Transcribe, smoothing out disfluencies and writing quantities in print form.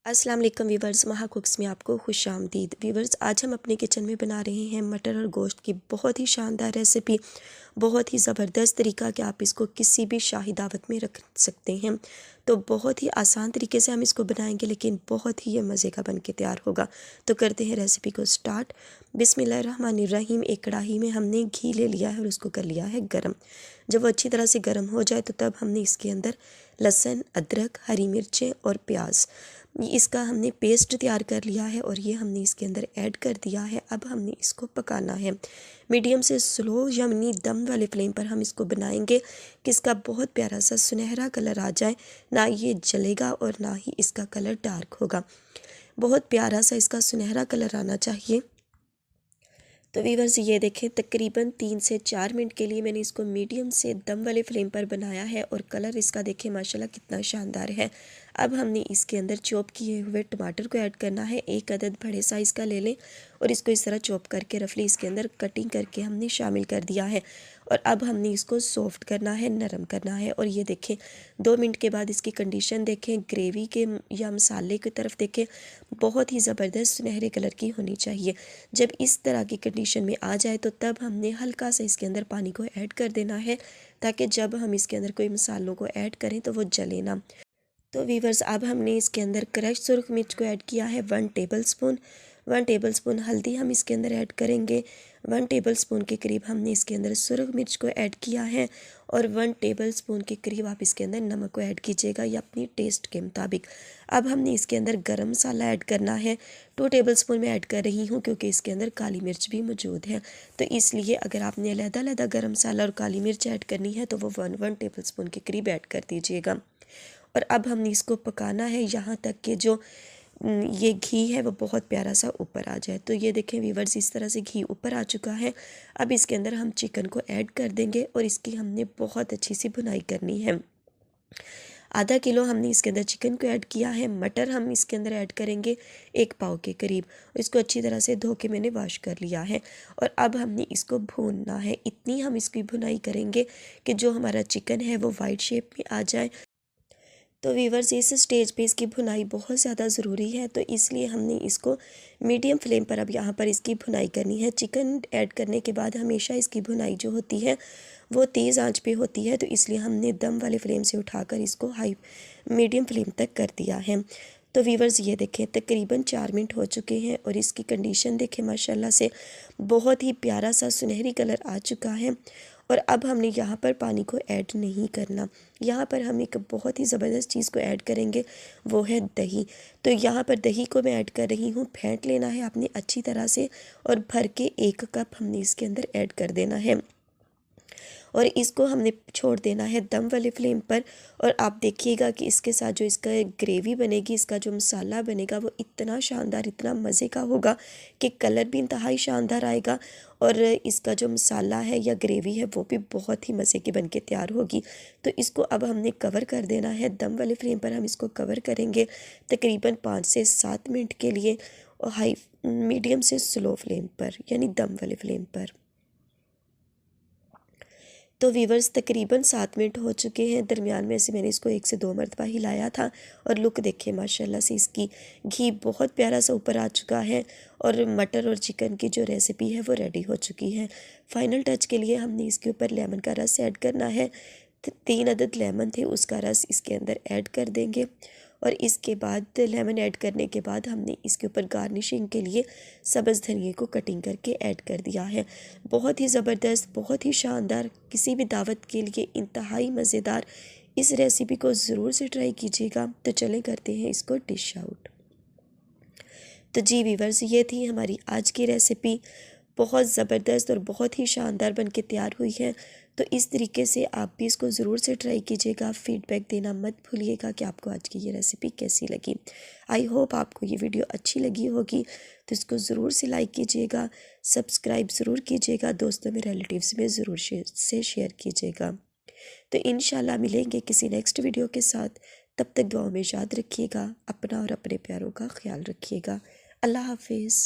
अस्सलाम वालेकुम वीवर्स, महा कुक्स में आपको खुशामदीद। वीवर्स, आज हम अपने किचन में बना रहे हैं मटर और गोश्त की बहुत ही शानदार रेसिपी। बहुत ही ज़बरदस्त तरीका कि आप इसको किसी भी शाही दावत में रख सकते हैं। तो बहुत ही आसान तरीके से हम इसको बनाएंगे, लेकिन बहुत ही ये मज़े का बन के तैयार होगा। तो करते हैं रेसिपी को स्टार्ट। बिस्मिल्लाहिर्रहमानिर्रहीम। एक कढ़ाई में हमने घी ले लिया है और उसको कर लिया है गरम। जब वो अच्छी तरह से गर्म हो जाए तो तब हमने इसके अंदर लहसुन, अदरक, हरी मिर्चें और प्याज, इसका हमने पेस्ट तैयार कर लिया है और ये हमने इसके अंदर ऐड कर दिया है। अब हमने इसको पकाना है मीडियम से स्लो यानी दम वाले फ्लेम पर हम इसको बनाएंगे कि इसका बहुत प्यारा सा सुनहरा कलर आ जाए। ना ये जलेगा और ना ही इसका कलर डार्क होगा, बहुत प्यारा सा इसका सुनहरा कलर आना चाहिए। तो वीवर्स, ये देखें, तकरीबन 3 से 4 मिनट के लिए मैंने इसको मीडियम से दम वाले फ्लेम पर बनाया है और कलर इसका देखें माशाल्लाह कितना शानदार है। अब हमने इसके अंदर चॉप किए हुए टमाटर को ऐड करना है। एक अदद बड़े साइज़ का ले लें और इसको इस तरह चॉप करके रफली इसके अंदर कटिंग करके हमने शामिल कर दिया है। और अब हमने इसको सॉफ्ट करना है, नरम करना है। और ये देखें, 2 मिनट के बाद इसकी कंडीशन देखें, ग्रेवी के या मसाले की तरफ देखें, बहुत ही ज़बरदस्त सुनहरे कलर की होनी चाहिए। जब इस तरह की कंडीशन में आ जाए तो तब हमने हल्का सा इसके अंदर पानी को ऐड कर देना है, ताकि जब हम इसके अंदर कोई मसालों को ऐड करें तो वो जले ना। तो वीवर्स, अब हमने इसके अंदर क्रश सुरख मिर्च को ऐड किया है 1 टेबलस्पून। 1 टेबलस्पून हल्दी हम इसके अंदर ऐड करेंगे। 1 टेबलस्पून के करीब हमने इसके अंदर सुरख मिर्च को ऐड किया है और 1 टेबलस्पून के करीब आप इसके अंदर नमक को ऐड कीजिएगा या अपनी टेस्ट के मुताबिक। अब हमने इसके अंदर गरम मसाला ऐड करना है। 2 टेबलस्पून में ऐड कर रही हूँ क्योंकि इसके अंदर काली मिर्च भी मौजूद है, तो इसलिए अगर आपने अलग-अलग गरम मसाला और काली मिर्च ऐड करनी है तो वो 1 टेबलस्पून के करीब ऐड कर दीजिएगा। और अब हमने इसको पकाना है यहाँ तक कि जो ये घी है वो बहुत प्यारा सा ऊपर आ जाए। तो ये देखें वीवर्स, इस तरह से घी ऊपर आ चुका है। अब इसके अंदर हम चिकन को ऐड कर देंगे और इसकी हमने बहुत अच्छी सी भुनाई करनी है। आधा किलो हमने इसके अंदर चिकन को ऐड किया है। मटर हम इसके अंदर ऐड करेंगे 1 पाव के करीब। इसको अच्छी तरह से धो के मैंने वॉश कर लिया है और अब हमने इसको भूनना है। इतनी हम इसकी भुनाई करेंगे कि जो हमारा चिकन है वो वाइट शेप में आ जाए। तो वीवर्स, इस स्टेज पे इसकी भुनाई बहुत ज़्यादा ज़रूरी है, तो इसलिए हमने इसको मीडियम फ्लेम पर अब यहाँ पर इसकी भुनाई करनी है। चिकन ऐड करने के बाद हमेशा इसकी भुनाई जो होती है वो तेज़ आंच पे होती है, तो इसलिए हमने दम वाले फ्लेम से उठाकर इसको हाई मीडियम फ्लेम तक कर दिया है। तो वीवर्स, ये देखें, तकरीबन 4 मिनट हो चुके हैं और इसकी कंडीशन देखें माशाल्लाह से बहुत ही प्यारा सा सुनहरी कलर आ चुका है। और अब हमने यहाँ पर पानी को ऐड नहीं करना। यहाँ पर हम एक बहुत ही ज़बरदस्त चीज़ को ऐड करेंगे, वो है दही। तो यहाँ पर दही को मैं ऐड कर रही हूँ। फेंट लेना है आपने अच्छी तरह से और भर के 1 कप हमने इसके अंदर ऐड कर देना है और इसको हमने छोड़ देना है दम वाले फ्लेम पर। और आप देखिएगा कि इसके साथ जो इसका ग्रेवी बनेगी, इसका जो मसाला बनेगा वो इतना शानदार, इतना मज़े का होगा कि कलर भी इंतहाई शानदार आएगा और इसका जो मसाला है या ग्रेवी है वो भी बहुत ही मज़े की बन के तैयार होगी। तो इसको अब हमने कवर कर देना है। दम वाले फ्लेम पर हम इसको कवर करेंगे तकरीबन 5 से 7 मिनट के लिए और हाई मीडियम से स्लो फ्लेम पर यानी दम वाले फ्लेम पर। तो वीवर्स, तकरीबन 7 मिनट हो चुके हैं। दरमियान में से मैंने इसको 1 से 2 मरतबा हिलाया था और लुक देखिए माशाल्लाह से इसकी घी बहुत प्यारा सा ऊपर आ चुका है और मटर और चिकन की जो रेसिपी है वो रेडी हो चुकी है। फाइनल टच के लिए हमने इसके ऊपर लेमन का रस ऐड करना है। 3 अदद लेमन थे, उसका रस इसके अंदर ऐड कर देंगे और इसके बाद लेमन ऐड करने के बाद हमने इसके ऊपर गार्निशिंग के लिए सब्ज़ धनिए को कटिंग करके ऐड कर दिया है। बहुत ही ज़बरदस्त, बहुत ही शानदार, किसी भी दावत के लिए इंतहाई मज़ेदार। इस रेसिपी को ज़रूर से ट्राई कीजिएगा। तो चलें करते हैं इसको डिश आउट। तो जी वीवर्स, ये थी हमारी आज की रेसिपी। बहुत ज़बरदस्त और बहुत ही शानदार बन के तैयार हुई है। तो इस तरीके से आप भी इसको ज़रूर से ट्राई कीजिएगा। फ़ीडबैक देना मत भूलिएगा कि आपको आज की ये रेसिपी कैसी लगी। आई होप आपको ये वीडियो अच्छी लगी होगी, तो इसको ज़रूर से लाइक कीजिएगा, सब्सक्राइब ज़रूर कीजिएगा, दोस्तों में, रिलेटिव्स में ज़रूर से शेयर कीजिएगा। तो इंशाल्लाह मिलेंगे किसी नेक्स्ट वीडियो के साथ। तब तक दुआओं में याद रखिएगा, अपना और अपने प्यारों का ख्याल रखिएगा। अल्लाह हाफिज़।